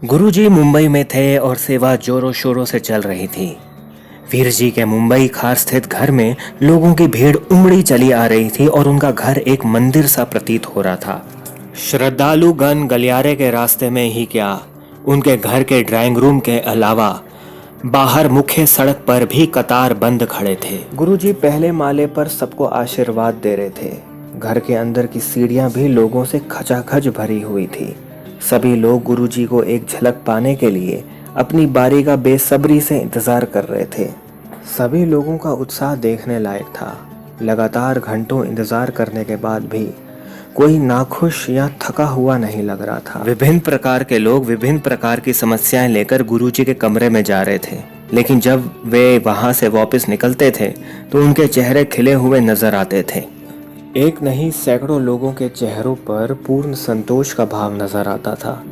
गुरुजी मुंबई में थे और सेवा जोरों शोरों से चल रही थी। वीर जी के मुंबई खार स्थित घर में लोगों की भीड़ उमड़ी चली आ रही थी और उनका घर एक मंदिर सा प्रतीत हो रहा था। श्रद्धालुगण गलियारे के रास्ते में ही क्या, उनके घर के ड्राइंग रूम के अलावा बाहर मुख्य सड़क पर भी कतार बंद खड़े थे। गुरुजी पहले माले पर सबको आशीर्वाद दे रहे थे। घर के अंदर की सीढ़ियां भी लोगों से खचाखच भरी हुई थी। सभी लोग गुरुजी को एक झलक पाने के लिए अपनी बारी का बेसब्री से इंतजार कर रहे थे। सभी लोगों का उत्साह देखने लायक था। लगातार घंटों इंतजार करने के बाद भी कोई नाखुश या थका हुआ नहीं लग रहा था। विभिन्न प्रकार के लोग विभिन्न प्रकार की समस्याएं लेकर गुरुजी के कमरे में जा रहे थे, लेकिन जब वे वहां से वापस निकलते थे तो उनके चेहरे खिले हुए नजर आते थे। एक नहीं सैकड़ों लोगों के चेहरों पर पूर्ण संतोष का भाव नजर आता था।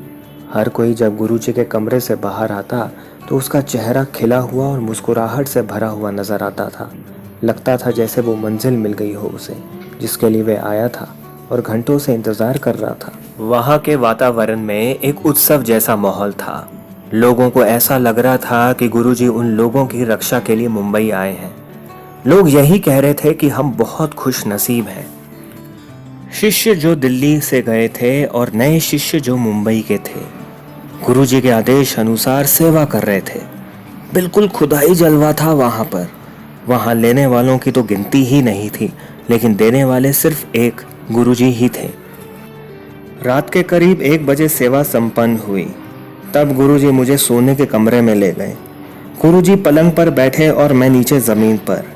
हर कोई जब गुरुजी के कमरे से बाहर आता तो उसका चेहरा खिला हुआ और मुस्कुराहट से भरा हुआ नजर आता था। लगता था जैसे वो मंजिल मिल गई हो उसे, जिसके लिए वे आया था और घंटों से इंतजार कर रहा था। वहां के वातावरण में एक उत्सव जैसा माहौल था। लोगों को ऐसा लग रहा था कि गुरुजी उन लोगों की रक्षा के लिए मुंबई आए हैं। लोग यही कह रहे थे कि हम बहुत खुश नसीब हैं। शिष्य जो दिल्ली से गए थे और नए शिष्य जो मुंबई के थे, गुरुजी के आदेश अनुसार सेवा कर रहे थे। बिल्कुल खुदाई जलवा था वहां पर। वहां लेने वालों की तो गिनती ही नहीं थी, लेकिन देने वाले सिर्फ एक गुरुजी ही थे। रात के करीब 1 बजे सेवा संपन्न हुई। तब गुरुजी मुझे सोने के कमरे में ले गए। गुरुजी पलंग पर बैठे और मैं नीचे जमीन पर।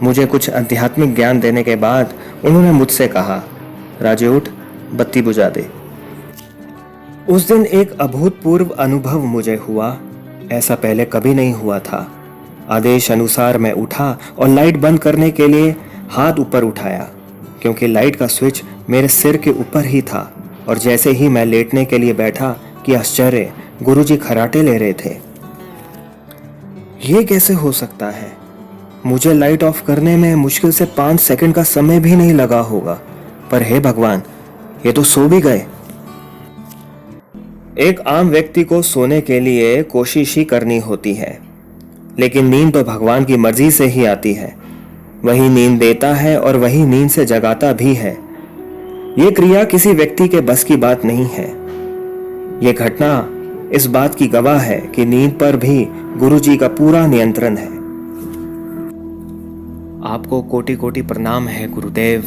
मुझे कुछ आध्यात्मिक ज्ञान देने के बाद उन्होंने मुझसे कहा, राजे उठ, बत्ती बुझा दे। उस दिन एक अभूतपूर्व अनुभव मुझे हुआ। ऐसा पहले कभी नहीं हुआ था। आदेश अनुसार मैं उठा और लाइट बंद करने के लिए हाथ ऊपर उठाया, क्योंकि लाइट का स्विच मेरे सिर के ऊपर ही था। और जैसे ही मैं लेटने के लिए बैठा कि आश्चर्य, गुरुजी खर्राटे ले रहे थे। ये कैसे हो सकता है? मुझे लाइट ऑफ करने में मुश्किल से 5 सेकंड का समय भी नहीं लगा होगा, पर हे भगवान, ये तो सो भी गए। एक आम व्यक्ति को सोने के लिए कोशिश ही करनी होती है, लेकिन नींद तो भगवान की मर्जी से ही आती है। वही नींद देता है और वही नींद से जगाता भी है। ये क्रिया किसी व्यक्ति के बस की बात नहीं है। ये घटना इस बात की गवाह है कि नींद पर भी गुरुजी का पूरा नियंत्रण है। आपको कोटि कोटि प्रणाम है गुरुदेव।